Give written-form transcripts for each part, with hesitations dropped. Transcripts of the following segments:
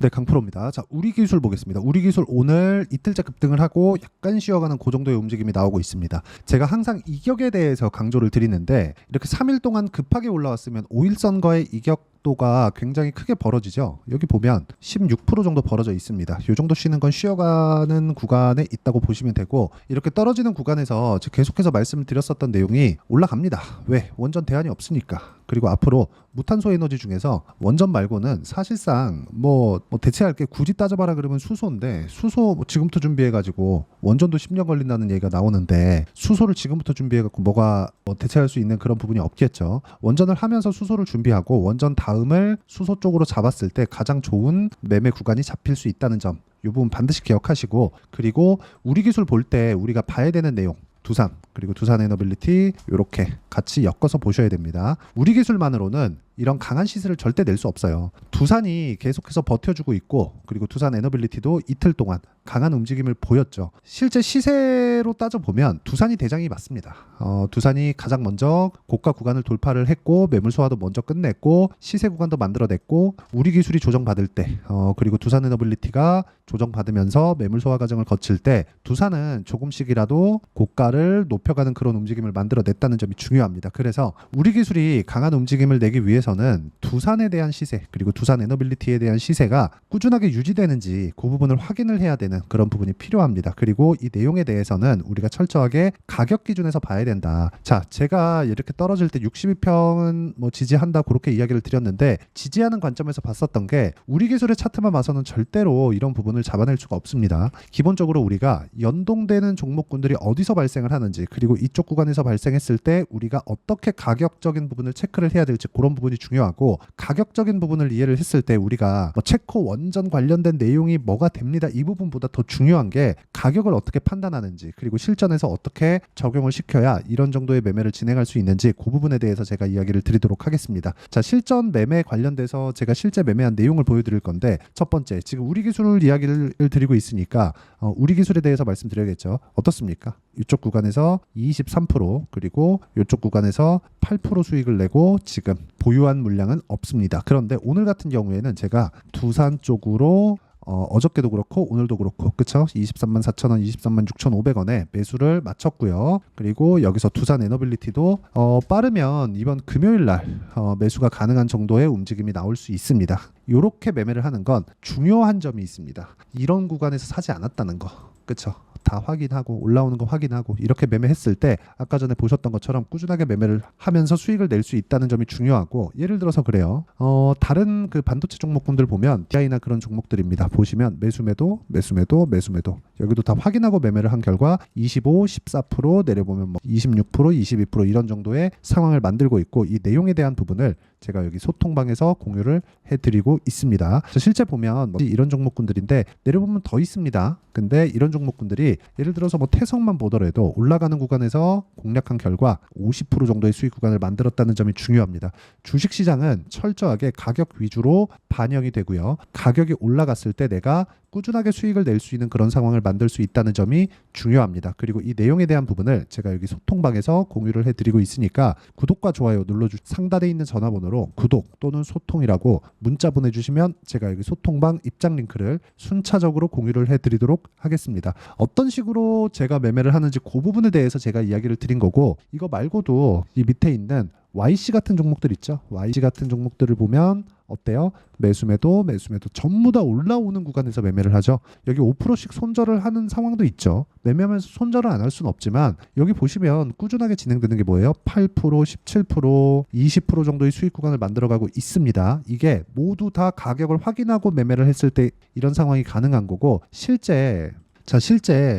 네, 강프로입니다. 자, 우리 기술 보겠습니다. 우리 기술 오늘 이틀째 급등을 하고 약간 쉬어가는 그 정도의 움직임이 나오고 있습니다. 제가 항상 이격에 대해서 강조를 드리는데 이렇게 3일 동안 급하게 올라왔으면 5일선과의 이격도가 굉장히 크게 벌어지죠. 여기 보면 16% 정도 벌어져 있습니다. 이 정도 쉬는 건 쉬어가는 구간에 있다고 보시면 되고, 이렇게 떨어지는 구간에서 계속해서 말씀을 드렸었던 내용이 올라갑니다. 왜? 원전 대안이 없으니까. 그리고 앞으로 무탄소 에너지 중에서 원전 말고는 사실상 뭐 대체할 게 굳이 따져봐라 그러면 수소인데, 수소 뭐 지금부터 준비해가지고 원전도 10년 걸린다는 얘기가 나오는데 수소를 지금부터 준비해갖고 뭐가 대체할 수 있는 그런 부분이 없겠죠. 원전을 하면서 수소를 준비하고 원전 다음을 수소 쪽으로 잡았을 때 가장 좋은 매매 구간이 잡힐 수 있다는 점, 이 부분 반드시 기억하시고, 그리고 우리 기술 볼 때 우리가 봐야 되는 내용, 두산 그리고 두산 에너빌리티 이렇게 같이 엮어서 보셔야 됩니다. 우리 기술만으로는 이런 강한 시세를 절대 낼 수 없어요. 두산이 계속해서 버텨주고 있고, 그리고 두산 에너빌리티도 이틀 동안 강한 움직임을 보였죠. 실제 시세로 따져보면 두산이 대장이 맞습니다. 두산이 가장 먼저 고가 구간을 돌파를 했고 매물 소화도 먼저 끝냈고 시세 구간도 만들어냈고, 우리 기술이 조정받을 때 그리고 두산 에너빌리티가 조정받으면서 매물 소화 과정을 거칠 때 두산은 조금씩이라도 고가를 높여가는 그런 움직임을 만들어냈다는 점이 중요합니다. 그래서 우리 기술이 강한 움직임을 내기 위해서는 두산에 대한 시세 그리고 두산 에너빌리티에 대한 시세가 꾸준하게 유지되는지 그 부분을 확인을 해야 되는 그런 부분이 필요합니다. 그리고 이 내용에 대해서는 우리가 철저하게 가격 기준에서 봐야 된다. 자, 제가 이렇게 떨어질 때 62평은 뭐 지지한다 그렇게 이야기를 드렸는데, 지지하는 관점에서 봤었던 게 우리 기술의 차트만 봐서는 절대로 이런 부분을 잡아낼 수가 없습니다. 기본적으로 우리가 연동되는 종목군들이 어디서 발생을 하는지, 그리고 이쪽 구간에서 발생했을 때 우리가 어떻게 가격적인 부분을 체크를 해야 될지 그런 부분이 중요하고, 가격적인 부분을 이해를 했을 때 우리가 체코 원전 관련된 내용이 뭐가 됩니다. 이 부분보다 더 중요한 게 가격을 어떻게 판단하는지, 그리고 실전에서 어떻게 적용을 시켜야 이런 정도의 매매를 진행할 수 있는지 그 부분에 대해서 제가 이야기를 드리도록 하겠습니다. 자, 실전 매매 관련돼서 제가 실제 매매한 내용을 보여드릴 건데, 첫 번째, 지금 우리 기술 이야기를 드리고 있으니까 우리 기술에 대해서 말씀드려야겠죠. 어떻습니까? 이쪽 구간에서 23% 그리고 이쪽 구간에서 8% 수익을 내고 지금 보유한 물량은 없습니다. 그런데 오늘 같은 경우에는 제가 두산 쪽으로 어저께도 그렇고 오늘도 그렇고, 그쵸? 23만 4천원, 23만 6,500원에 매수를 마쳤고요. 그리고 여기서 두산 에너빌리티도 빠르면 이번 금요일날 매수가 가능한 정도의 움직임이 나올 수 있습니다. 이렇게 매매를 하는 건 중요한 점이 있습니다. 이런 구간에서 사지 않았다는 거, 그쵸? 다 확인하고 올라오는 거 확인하고 이렇게 매매했을 때 아까 전에 보셨던 것처럼 꾸준하게 매매를 하면서 수익을 낼 수 있다는 점이 중요하고, 예를 들어서 그래요. 다른 그 반도체 종목군들 보면 DI나 그런 종목들입니다. 보시면 매수매도 여기도 다 확인하고 매매를 한 결과 25, 14% 내려보면 뭐 26%, 22% 이런 정도의 상황을 만들고 있고, 이 내용에 대한 부분을 제가 여기 소통방에서 공유를 해드리고 있습니다. 실제 보면 이런 종목군들인데 내려보면 더 있습니다. 근데 이런 종목군들이 예를 들어서 뭐 태성만 보더라도 올라가는 구간에서 공략한 결과 50% 정도의 수익 구간을 만들었다는 점이 중요합니다. 주식시장은 철저하게 가격 위주로 반영이 되고요. 가격이 올라갔을 때 내가 꾸준하게 수익을 낼 수 있는 그런 상황을 만들 수 있다는 점이 중요합니다. 그리고 이 내용에 대한 부분을 제가 여기 소통방에서 공유를 해드리고 있으니까 구독과 좋아요 상단에 있는 전화번호로 구독 또는 소통이라고 문자 보내주시면 제가 여기 소통방 입장 링크를 순차적으로 공유를 해드리도록 하겠습니다. 어떤 식으로 제가 매매를 하는지 그 부분에 대해서 제가 이야기를 드린 거고, 이거 말고도 이 밑에 있는 YC 같은 종목들 있죠. YC 같은 종목들을 보면 어때요? 매수매도 전부 다 올라오는 구간에서 매매를 하죠. 여기 5%씩 손절을 하는 상황도 있죠. 매매하면서 손절을 안 할 수는 없지만 여기 보시면 꾸준하게 진행되는 게 뭐예요? 8%, 17%, 20% 정도의 수익 구간을 만들어가고 있습니다. 이게 모두 다 가격을 확인하고 매매를 했을 때 이런 상황이 가능한 거고, 실제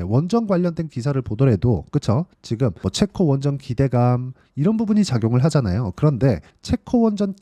원전 관련된 기사를 보더라도, 그쵸? 지금 뭐 체코 원전 기대감 이런 부분이 작용을 하잖아요. 그런데 체코 원전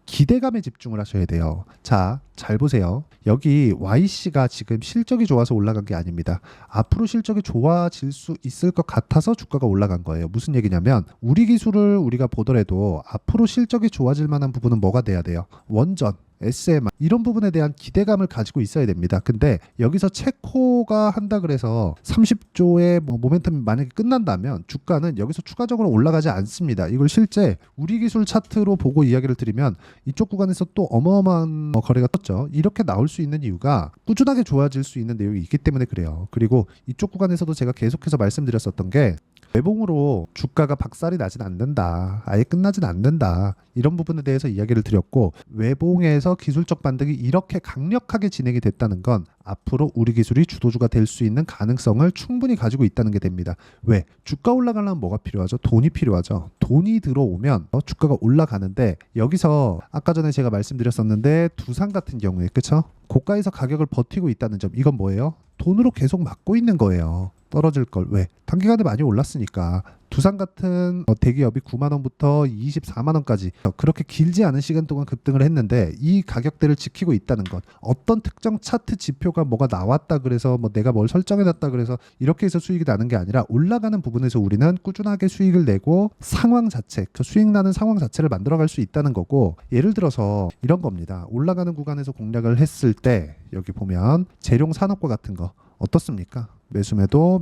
기대감에 집중을 하셔야 돼요. 자, 잘 보세요. 여기 YC가 지금 실적이 좋아서 올라간 게 아닙니다. 앞으로 실적이 좋아질 수 있을 것 같아서 주가가 올라간 거예요. 무슨 얘기냐면 우리 기술을 우리가 보더라도 앞으로 실적이 좋아질 만한 부분은 뭐가 돼야 돼요? 원전. SMI 이런 부분에 대한 기대감을 가지고 있어야 됩니다. 근데 여기서 체코가 한다 그래서 30조의 모멘텀이 만약에 끝난다면 주가는 여기서 추가적으로 올라가지 않습니다. 이걸 실제 우리 기술 차트로 보고 이야기를 드리면 이쪽 구간에서 또 어마어마한 거래가 떴죠. 이렇게 나올 수 있는 이유가 꾸준하게 좋아질 수 있는 내용이 있기 때문에 그래요. 그리고 이쪽 구간에서도 제가 계속해서 말씀드렸었던 게 외봉으로 주가가 박살이 나진 않는다. 아예 끝나진 않는다. 이런 부분에 대해서 이야기를 드렸고 외봉에서 기술적 반등이 이렇게 강력하게 진행이 됐다는 건 앞으로 우리 기술이 주도주가 될 수 있는 가능성을 충분히 가지고 있다는 게 됩니다. 왜? 주가 올라가려면 뭐가 필요하죠? 돈이 필요하죠. 돈이 들어오면 주가가 올라가는데 여기서 아까 전에 제가 말씀드렸었는데 두산 같은 경우에 그쵸? 고가에서 가격을 버티고 있다는 점 이건 뭐예요? 돈으로 계속 막고 있는 거예요. 떨어질 걸. 왜? 단기간에 많이 올랐으니까. 두산 같은 대기업이 9만 원부터 24만 원까지 그렇게 길지 않은 시간 동안 급등을 했는데 이 가격대를 지키고 있다는 것. 어떤 특정 차트 지표가 뭐가 나왔다 그래서 내가 뭘 설정해놨다 그래서 이렇게 해서 수익이 나는 게 아니라 올라가는 부분에서 우리는 꾸준하게 수익을 내고 상황 자체, 그 수익 나는 상황 자체를 만들어갈 수 있다는 거고 예를 들어서 이런 겁니다. 올라가는 구간에서 공략을 했을 때 여기 보면 재룡 산업과 같은 거 어떻습니까? 매수매도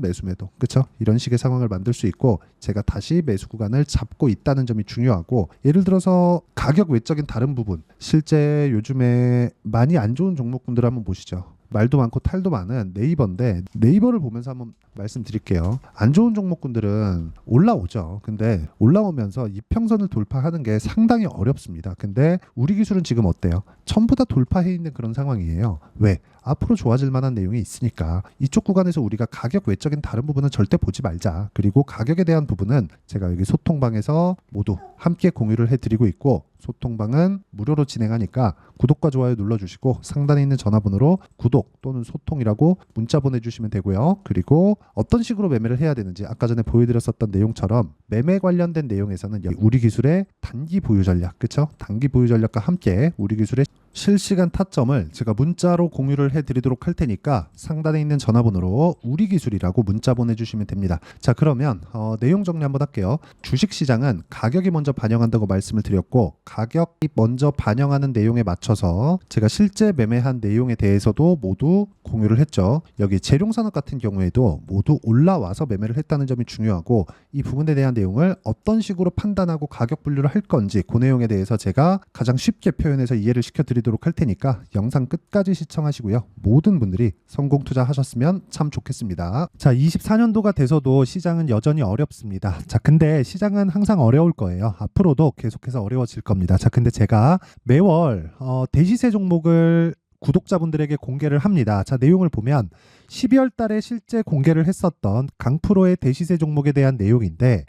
그쵸? 이런 식의 상황을 만들 수 있고 제가 다시 매수 구간을 잡고 있다는 점이 중요하고 예를 들어서 가격 외적인 다른 부분 실제 요즘에 많이 안 좋은 종목군들 한번 보시죠. 말도 많고 탈도 많은 네이버인데 네이버를 보면서 한번 말씀드릴게요. 안 좋은 종목군들은 올라오죠. 근데 올라오면서 이평선을 돌파하는 게 상당히 어렵습니다. 근데 우리 기술은 지금 어때요? 전부 다 돌파해 있는 그런 상황이에요. 왜? 앞으로 좋아질 만한 내용이 있으니까 이쪽 구간에서 우리가 가격 외적인 다른 부분은 절대 보지 말자. 그리고 가격에 대한 부분은 제가 여기 소통방에서 모두 함께 공유를 해드리고 있고 소통방은 무료로 진행하니까 구독과 좋아요 눌러주시고 상단에 있는 전화번호로 구독 또는 소통이라고 문자 보내주시면 되고요. 그리고 어떤 식으로 매매를 해야 되는지 아까 전에 보여드렸었던 내용처럼 매매 관련된 내용에서는 우리 기술의 단기 보유 전략, 그쵸? 단기 보유 전략과 함께 우리 기술의 실시간 타점을 제가 문자로 공유를 해드리도록 할 테니까 상단에 있는 전화번호로 우리 기술이라고 문자 보내주시면 됩니다. 자, 그러면 내용 정리 한번 할게요. 주식시장은 가격이 먼저 반영한다고 말씀을 드렸고 가격이 먼저 반영하는 내용에 맞춰서 제가 실제 매매한 내용에 대해서도 모두 공유를 했죠. 여기 재룡산업 같은 경우에도 모두 올라와서 매매를 했다는 점이 중요하고 이 부분에 대한 내용을 어떤 식으로 판단하고 가격 분류를 할 건지 그 내용에 대해서 제가 가장 쉽게 표현해서 이해를 시켜드리도록 할 테니까 영상 끝까지 시청하시고요. 모든 분들이 성공 투자하셨으면 참 좋겠습니다. 자, 24년도가 돼서도 시장은 여전히 어렵습니다. 자, 근데 시장은 항상 어려울 거예요. 앞으로도 계속해서 어려워질 겁니다. 자, 근데 제가 매월 대시세 종목을 구독자분들에게 공개를 합니다. 자, 내용을 보면 12월 달에 실제 공개를 했었던 강프로의 대시세 종목에 대한 내용인데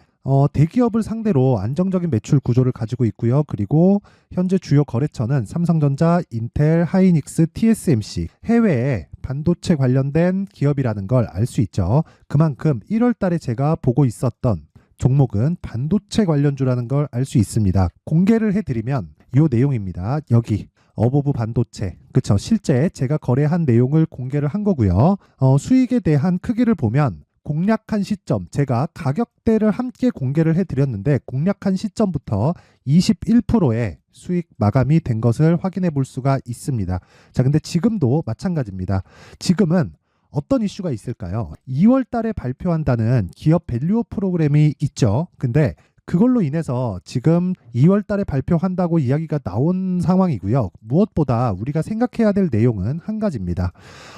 대기업을 상대로 안정적인 매출 구조를 가지고 있고요. 그리고 현재 주요 거래처는 삼성전자, 인텔, 하이닉스, TSMC, 해외에 반도체 관련된 기업이라는 걸 알 수 있죠. 그만큼 1월 달에 제가 보고 있었던 종목은 반도체 관련주라는 걸 알 수 있습니다. 공개를 해드리면 이 내용입니다. 여기 어보브 반도체, 그쵸? 실제 제가 거래한 내용을 공개를 한 거고요. 수익에 대한 크기를 보면 공략한 시점, 제가 가격대를 함께 공개를 해드렸는데 공략한 시점부터 21%의 수익 마감이 된 것을 확인해 볼 수가 있습니다. 자, 근데 지금도 마찬가지입니다. 지금은 어떤 이슈가 있을까요? 2월 달에 발표한다는 기업 밸류업 프로그램이 있죠. 근데 그걸로 인해서 지금 2월 달에 발표한다고 이야기가 나온 상황이고요. 무엇보다 우리가 생각해야 될 내용은 한 가지입니다.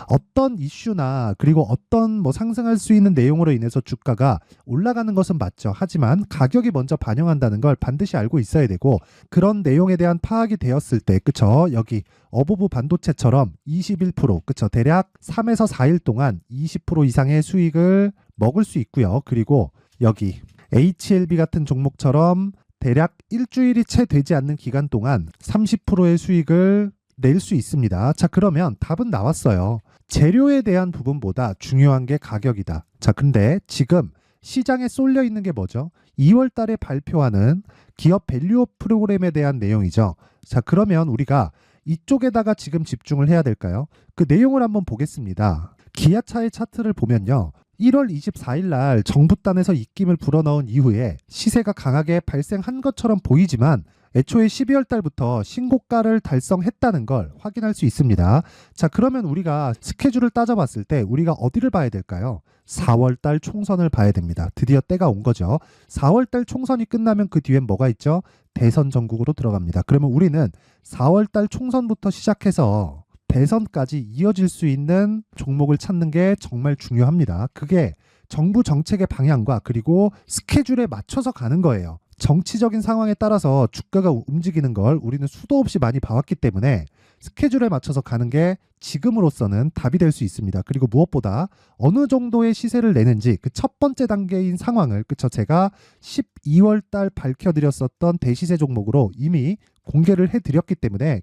어떤 이슈나 그리고 어떤 상승할 수 있는 내용으로 인해서 주가가 올라가는 것은 맞죠. 하지만 가격이 먼저 반영한다는 걸 반드시 알고 있어야 되고 그런 내용에 대한 파악이 되었을 때 그쵸? 여기 어보브 반도체처럼 21% 그쵸? 대략 3에서 4일 동안 20% 이상의 수익을 먹을 수 있고요. 그리고 여기 HLB 같은 종목처럼 대략 일주일이 채 되지 않는 기간 동안 30%의 수익을 낼 수 있습니다. 자, 그러면 답은 나왔어요. 재료에 대한 부분보다 중요한 게 가격이다. 자, 근데 지금 시장에 쏠려 있는 게 뭐죠? 2월 달에 발표하는 기업 밸류업 프로그램에 대한 내용이죠. 자, 그러면 우리가 이쪽에다가 지금 집중을 해야 될까요? 그 내용을 한번 보겠습니다. 기아차의 차트를 보면요. 1월 24일 날 정부단에서 입김을 불어넣은 이후에 시세가 강하게 발생한 것처럼 보이지만 애초에 12월 달부터 신고가를 달성했다는 걸 확인할 수 있습니다. 자, 그러면 우리가 스케줄을 따져봤을 때 우리가 어디를 봐야 될까요? 4월 달 총선을 봐야 됩니다. 드디어 때가 온 거죠. 4월 달 총선이 끝나면 그 뒤엔 뭐가 있죠? 대선 전국으로 들어갑니다. 그러면 우리는 4월 달 총선부터 시작해서 대선까지 이어질 수 있는 종목을 찾는 게 정말 중요합니다. 그게 정부 정책의 방향과 그리고 스케줄에 맞춰서 가는 거예요. 정치적인 상황에 따라서 주가가 움직이는 걸 우리는 수도 없이 많이 봐왔기 때문에 스케줄에 맞춰서 가는 게 지금으로서는 답이 될 수 있습니다. 그리고 무엇보다 어느 정도의 시세를 내는지 그 첫 번째 단계인 상황을 제가 12월 달 밝혀드렸었던 대시세 종목으로 이미 공개를 해드렸기 때문에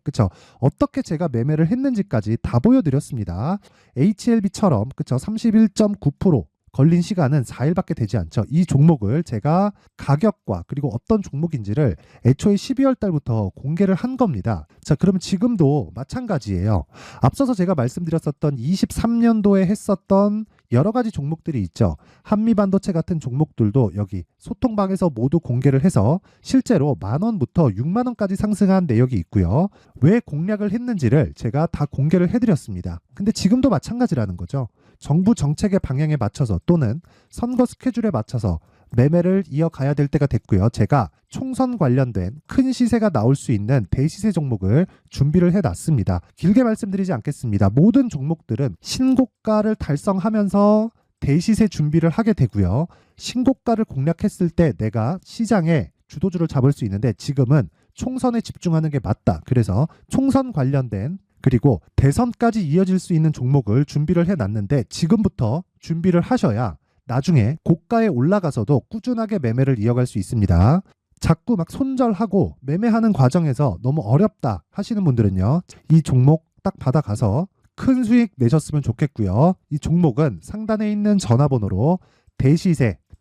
어떻게 제가 매매를 했는지까지 다 보여드렸습니다. HLB처럼 31.9% 걸린 시간은 4일밖에 되지 않죠. 이 종목을 제가 가격과 그리고 어떤 종목인지를 애초에 12월 달부터 공개를 한 겁니다. 자, 그러면 지금도 마찬가지예요. 앞서서 제가 말씀드렸었던 23년도에 했었던 여러 가지 종목들이 있죠. 한미반도체 같은 종목들도 여기 소통방에서 모두 공개를 해서 실제로 10,000원부터 60,000원까지 상승한 내역이 있고요. 왜 공략을 했는지를 제가 다 공개를 해드렸습니다. 근데 지금도 마찬가지라는 거죠. 정부 정책의 방향에 맞춰서 또는 선거 스케줄에 맞춰서 매매를 이어가야 될 때가 됐고요. 제가 총선 관련된 큰 시세가 나올 수 있는 대시세 종목을 준비를 해놨습니다. 길게 말씀드리지 않겠습니다. 모든 종목들은 신고가를 달성하면서 대시세 준비를 하게 되고요. 신고가를 공략했을 때 내가 시장에 주도주를 잡을 수 있는데 지금은 총선에 집중하는 게 맞다. 그래서 총선 관련된 그리고 대선까지 이어질 수 있는 종목을 준비를 해놨는데 지금부터 준비를 하셔야 나중에 고가에 올라가서도 꾸준하게 매매를 이어갈 수 있습니다. 자꾸 막 손절하고 매매하는 과정에서 너무 어렵다 하시는 분들은요. 이 종목 딱 받아가서 큰 수익 내셨으면 좋겠고요. 이 종목은 상단에 있는 전화번호로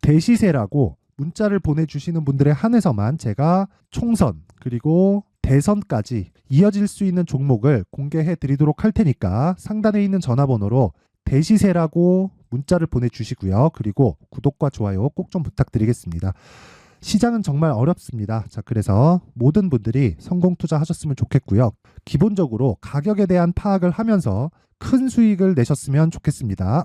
대시세라고 문자를 보내주시는 분들에 한해서만 제가 총선 그리고 대선까지 이어질 수 있는 종목을 공개해 드리도록 할 테니까 상단에 있는 전화번호로 대시세라고 문자를 보내주시고요. 그리고 구독과 좋아요 꼭 좀 부탁드리겠습니다. 시장은 정말 어렵습니다. 자, 그래서 모든 분들이 성공 투자하셨으면 좋겠고요. 기본적으로 가격에 대한 파악을 하면서 큰 수익을 내셨으면 좋겠습니다.